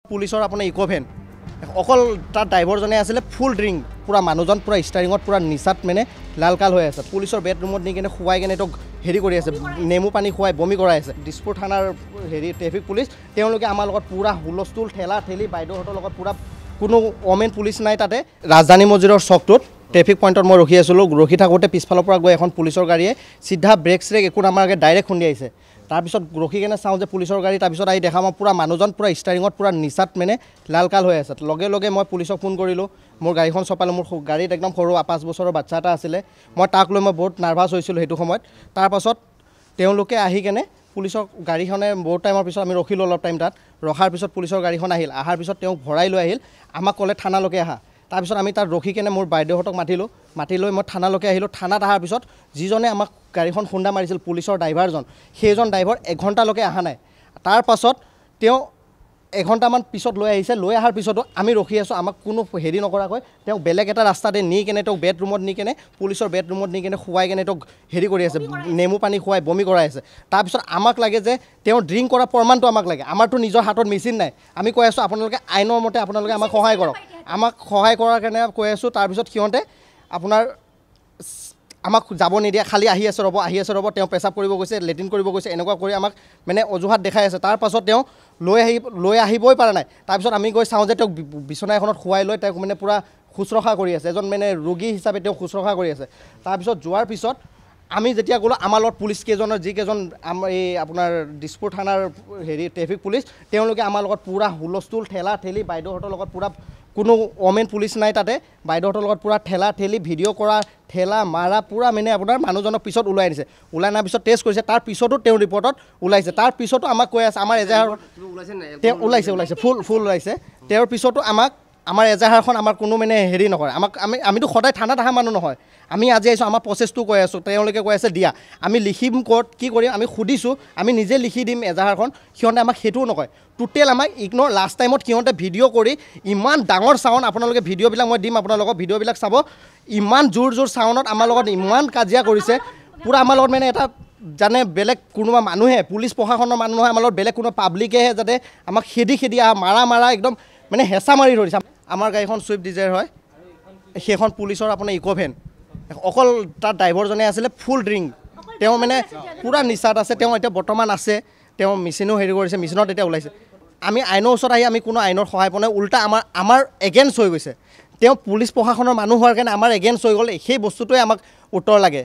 পুলিচৰ আপোনাৰ ইকোভেন অকল তাৰ ড্ৰাইভাৰজনে আছিলে ফুল ড্ৰিংক পুৰা মানুহজন পুৰা ষ্টাৰিঙত পুৰা নিচাত মানে লালকাল হৈ আছে পুলিচৰ বেডৰুমত নি কিনে খুৱাই কিনে তেওঁক হেৰি কৰি আছে নেমু পানী খুৱাই বমি কৰাই আছে দিছপুৰ থানাৰ হেৰি ট্ৰেফিক পুলিচ তেওঁলোকে আমাৰ লগত পুৰা হুলস্থুল ঠেলা ঠেলি বাইদেউহঁতৰ লগত পুৰা কোনো অমেন পুলিচ নাই তাতে ৰাজধানী মছজিদৰ চকটোত ট্ৰেফিক পইণ্টত মই ৰখি আছিলোঁ ৰখি থাকোঁতে পিছফালৰ পৰা গৈ এখন পুলিচৰ গাড়ীয়ে চিধা ব্ৰেক চ্ৰেক একো নামাৰাকৈ ডাইৰেক্ট খুন্দিয়াইছে তাৰপিছত ৰখি কিনে চাওঁ যে পুলিচৰ গাড়ী তাৰপিছত আহি দেখা মই পুৰা মানুহজন পুৰা ষ্টাৰিঙত পুৰা নিচাত মানে লালকাল হৈ আছে লগে লগে মই পুলিচক ফোন কৰিলোঁ মোৰ গাড়ীখন চপালোঁ মোৰ গাড়ীত একদম সৰু 5 বছৰৰ বাচ্চা এটা আছিলে মই তাক লৈ মই বহুত নাৰ্ভাছ হৈছিলোঁ সেইটো সময়ত তাৰপাছত তেওঁলোকে আহি কেনে পুলিচৰ গাড়ীখনে বহুত টাইমৰ পিছত আমি ৰখিলোঁ অলপ টাইম তাত ৰখাৰ পিছত পুলিচৰ গাড়ীখন আহিল অহাৰ পিছত তেওঁক ভৰাই লৈ আহিল আমাক ক'লে থানালৈকে আহা তাৰপিছত আমি তাত ৰখি কেনে মোৰ বাইদেউহঁতক মাতি লৈ মই থানালৈকে আহিলোঁ থানাত অহাৰ পিছত যিজনে আমাক গাড়ীখন খুন্দা মাৰিছিল পুলিচৰ ড্ৰাইভাৰজন সেইজন ড্ৰাইভাৰ এঘণ্টালৈকে অহা নাই তাৰপাছত তেওঁ এঘণ্টামান পিছত লৈ আহিছে লৈ অহাৰ পিছতো আমি ৰখি আছোঁ আমাক কোনো হেৰি নকৰাকৈ তেওঁক বেলেগ এটা ৰাস্তাতে নি কেনে তেওঁক বেডৰুমত নি কেনে পুলিচৰ বেডৰুমত নি কেনে খুৱাই কেনে তেওঁক হেৰি কৰি আছে নেমু পানী খুৱাই বমি কৰাই আছে তাৰপিছত আমাক লাগে যে তেওঁ ড্ৰিংক কৰা প্ৰমাণটো আমাক লাগে আমাৰতো নিজৰ হাতত মেচিন নাই আমি কৈ আছোঁ আপোনালোকে আইনৰ মতে আপোনালোকে আমাক সহায় কৰক আমাক সহায় কৰাৰ কাৰণে কৈ আছোঁ তাৰপিছত সিহঁতে আপোনাৰ আমাক যাব নিদিয়ে খালি আহি আছে ৰ'ব তেওঁ পেচাব কৰিব গৈছে লেট্ৰিন কৰিব গৈছে এনেকুৱা কৰি আমাক মানে অজুহাত দেখাই আছে তাৰপাছত তেওঁ লৈ আহিবই পৰা নাই তাৰপিছত আমি গৈ চাওঁ যে তেওঁক বিচনা এখনত শুৱাই লৈ তেওঁক মানে পূৰা শুশ্ৰূষা কৰি আছে এজন মানে ৰোগী হিচাপে তেওঁক শুশ্ৰূষা কৰি আছে তাৰপিছত যোৱাৰ পিছত আমি যেতিয়া গ'লোঁ আমাৰ লগত পুলিচ কেইজনৰ যিকেইজন এই আপোনাৰ দিছপুৰ থানাৰ হেৰি ট্ৰেফিক পুলিচ তেওঁলোকে আমাৰ লগত পুৰা হুলস্থুল ঠেলা ঠেলি বাইদেউহঁতৰ লগত পুৰা কোনো অমেন পুলিচ নাই তাতে বাইদেউহঁতৰ লগত পুৰা ঠেলা ঠেলি ভিডিঅ' কৰা ঠেলা মাৰা পুৰা মানে আপোনাৰ মানুহজনক পিছত ওলাই আনিছে ওলাই অনাৰ পিছত টেষ্ট কৰিছে তাৰ পিছতো তেওঁ ৰিপৰ্টত ওলাইছে তাৰ পিছতো আমাক কৈ আছে আমাৰ এজাহাৰ তেওঁ ওলাইছে ফুল ওলাইছে তেওঁৰ পিছতো আমাক আমাৰ এজাহাৰখন আমাৰ কোনো মানে হেৰি নকৰে আমাক আমিতো সদায় থানাত অহা মানুহ নহয় আমি আজি আহিছোঁ আমাৰ প্ৰচেছটো কৈ আছোঁ তেওঁলোকে কৈ আছে দিয়া আমি লিখিম ক'ত কি কৰিম আমি সুধিছোঁ আমি নিজে লিখি দিম এজাহাৰখন সিহঁতে আমাক সেইটোও নকয় টোটেল আমাক ইগন'ৰ লাষ্ট টাইমত সিহঁতে ভিডিঅ' কৰি ইমান ডাঙৰ চাউণ্ড আপোনালোকে ভিডিঅ'বিলাক মই দিম আপোনালোকক ভিডিঅ'বিলাক চাব ইমান জোৰ চাউণ্ডত আমাৰ লগত ইমান কাজিয়া কৰিছে পূৰা আমাৰ লগত মানে এটা জানে বেলেগ কোনোবা মানুহে পুলিচ প্ৰশাসনৰ মানুহ নহয় আমাৰ লগত বেলেগ কোনো পাব্লিকেহে যাতে আমাক খেদি মাৰা একদম মানে হেঁচা মাৰি ধৰিছে আমাৰ গাড়ীখন ছুইফ্ট ডিজায়াৰ হয় সেইখন পুলিচৰ আপোনাৰ ইকোভেন অকল তাৰ ড্ৰাইভাৰজনে আছিলে ফুল ড্ৰিংক তেওঁ মানে পূৰা নিচাত আছে তেওঁ এতিয়া বৰ্তমান আছে তেওঁ মেচিনো হেৰি কৰিছে মেচিনত এতিয়া ওলাইছে আমি আইনৰ ওচৰত আহি আমি কোনো আইনৰ সহায় পোৱা নাই উল্টা আমাৰ এগেইনষ্ট হৈ গৈছে তেওঁ পুলিচ প্ৰশাসনৰ মানুহ হোৱাৰ কাৰণে আমাৰ এগেইনষ্ট হৈ গ'ল সেই বস্তুটোৱে আমাক উত্তৰ লাগে